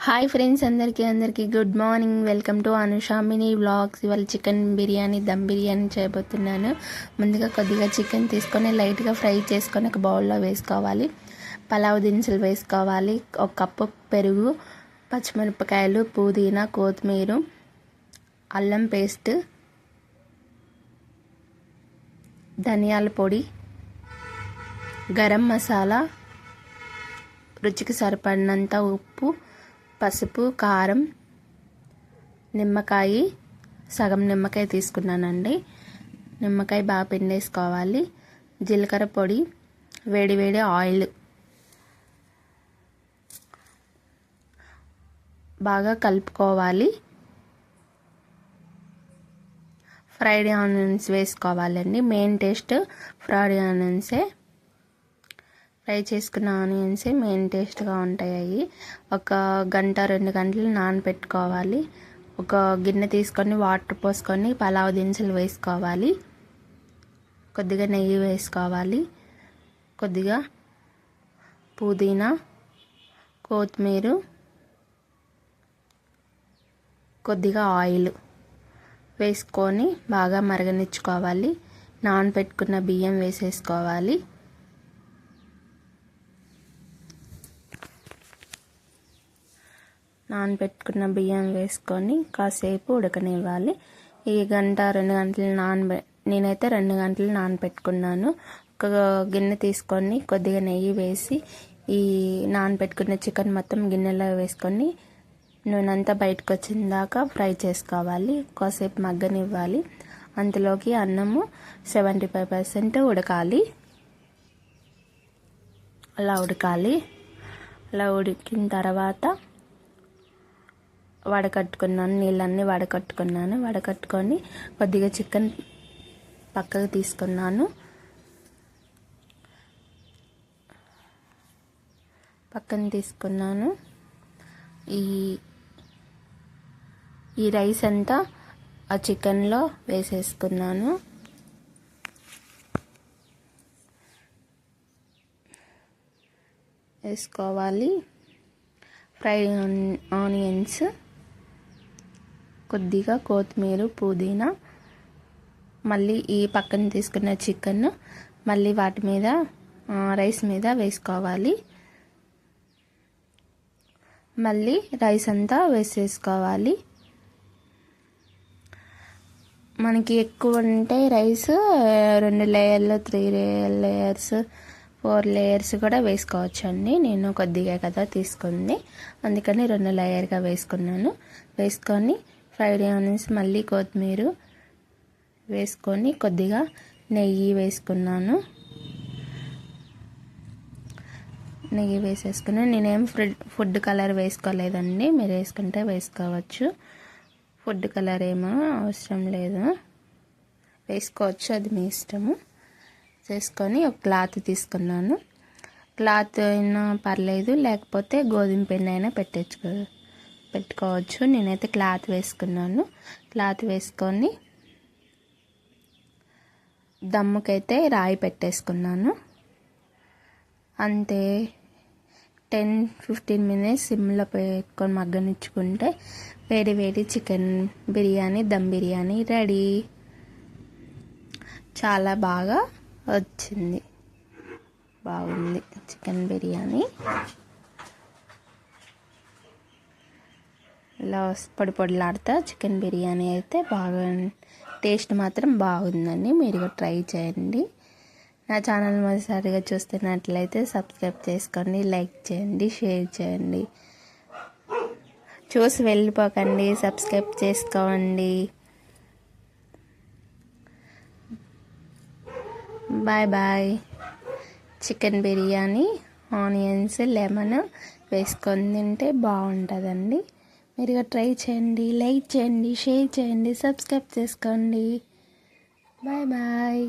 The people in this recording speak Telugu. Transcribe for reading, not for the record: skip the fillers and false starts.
హాయ్ ఫ్రెండ్స్, అందరికీ good morning. Welcome to Anusha mini vlogs. ఇవాళ చికెన్ బిర్యానీ, దమ్ బిర్యానీ చేయబోతున్నాను. ముందుగా కొద్దిగా చికెన్ తీసుకొని లైట్గా ఫ్రై చేసుకొని ఒక బౌల్లో వేసుకోవాలి. పలావ్ దినుసులు వేసుకోవాలి. ఒక కప్పు పెరుగు, పచ్చిమిరపకాయలు, పుదీనా, కొత్తిమీర, అల్లం పేస్ట్, ధనియాల పొడి, గరం మసాలా, రుచికి సరిపడినంత ఉప్పు, పసుపు, కారం, నిమ్మకాయ, సగం నిమ్మకాయ తీసుకున్నానండి. నిమ్మకాయ బాగా పిండేసుకోవాలి. జీలకర్ర పొడి, వేడి ఆయిల్ బాగా కలుపుకోవాలి. ఫ్రైడ్ ఆనియన్స్ వేసుకోవాలండి. మెయిన్ టేస్ట్ ఫ్రైడ్ ఆనియన్సే. ఫ్రై చేసుకున్న ఆనియన్సే మెయిన్ టేస్ట్గా ఉంటాయి. ఒక గంట 2 గంటలు నానబెట్టుకోవాలి. ఒక గిన్నె తీసుకొని వాటర్ పోసుకొని పలావ్ దినుసులు వేసుకోవాలి. కొద్దిగా నెయ్యి వేసుకోవాలి. కొద్దిగా పుదీనా, కొత్తిమీర, కొద్దిగా ఆయిల్ వేసుకొని బాగా మరగనిచ్చుకోవాలి. నానబెట్టుకున్న బియ్యం వేసేసుకోవాలి. నానబెట్టుకున్న బియ్యం వేసుకొని కాసేపు ఉడకనివ్వాలి. ఈ గంట 2 గంటలు నేనైతే 2 గంటలు నానబెట్టుకున్నాను. ఒక గిన్నె తీసుకొని కొద్దిగా నెయ్యి వేసి ఈ నానబెట్టుకున్న చికెన్ మొత్తం గిన్నెలో వేసుకొని నూనె అంతా బయటకు వచ్చిన దాకా ఫ్రై చేసుకోవాలి. కాసేపు మగ్గనివ్వాలి. అందులోకి అన్నము 75% ఉడకాలి. అలా ఉడికిన తర్వాత వడకట్టుకున్నాను. నీళ్ళన్నీ వడకట్టుకొని కొద్దిగా చికెన్ పక్కకు తీసుకున్నాను. ఈ రైస్ అంతా ఆ చికెన్లో వేసేసుకున్నాను. వేసుకోవాలి. ఫ్రైడ్ ఆనియన్స్, కొద్దిగా కొత్తిమీర, పుదీనా, మళ్ళీ ఈ పక్కన తీసుకున్న చికెన్ మళ్ళీ వాటి మీద రైస్ మీద వేసుకోవాలి. మళ్ళీ రైస్ అంతా వేసేసుకోవాలి. మనకి ఎక్కువ ఉంటే రైస్ 2 లేయర్లు, 3 లేయర్స్, 4 లేయర్స్ కూడా వేసుకోవచ్చు అండి. నేను కొద్దిగా కదా తీసుకుంది, అందుకని 2 లేయర్గా వేసుకున్నాను. వేసుకొని ఫ్రైడ్ ఆనియన్స్, మళ్ళీ కొత్తిమీర వేసుకొని కొద్దిగా నెయ్యి వేసుకున్నాను. నెయ్యి వేసేసుకుని నేనేం ఫుడ్ కలర్ వేసుకోలేదండి. మీరు వేసుకుంటే వేసుకోవచ్చు. ఫుడ్ కలర్ ఏమో అవసరం లేదు, వేసుకోవచ్చు, అది మీ ఇష్టము. చేసుకొని ఒక క్లాత్ తీసుకున్నాను. క్లాత్ అయినా పర్లేదు, లేకపోతే గోధుమ పిండి అయినా పెట్టుకోవచ్చు. నేనైతే క్లాత్ వేసుకున్నాను. క్లాత్ వేసుకొని దమ్ముకైతే రాయి పెట్టేసుకున్నాను. అంతే. 10-15 మినిట్స్ సిమ్లో పెట్టుకొని మగ్గనిచ్చుకుంటే వేడి చికెన్ బిర్యానీ, దమ్ బిర్యానీ రెడీ. చాలా బాగా వచ్చింది, బాగుంది చికెన్ బిర్యానీ. ఇలా పొడిలాడుతా చికెన్ బిర్యానీ అయితే బాగా, టేస్ట్ మాత్రం బాగుందండి. మీరు కూడా ట్రై చేయండి. నా ఛానల్ మొదటిసారిగా చూస్తున్నట్లయితే సబ్స్క్రైబ్ చేసుకోండి, లైక్ చేయండి, షేర్ చేయండి. చూసి వెళ్ళిపోకండి, సబ్స్క్రైబ్ చేసుకోండి. Bye. Chicken biryani, onions, lemon వేసుకొని తింటే బాగుంటుందండి. మీరు ట్రై చేయండి, లైక్ చేయండి, షేర్ చేయండి, సబ్స్క్రైబ్ చేసుకోండి. బాయ్.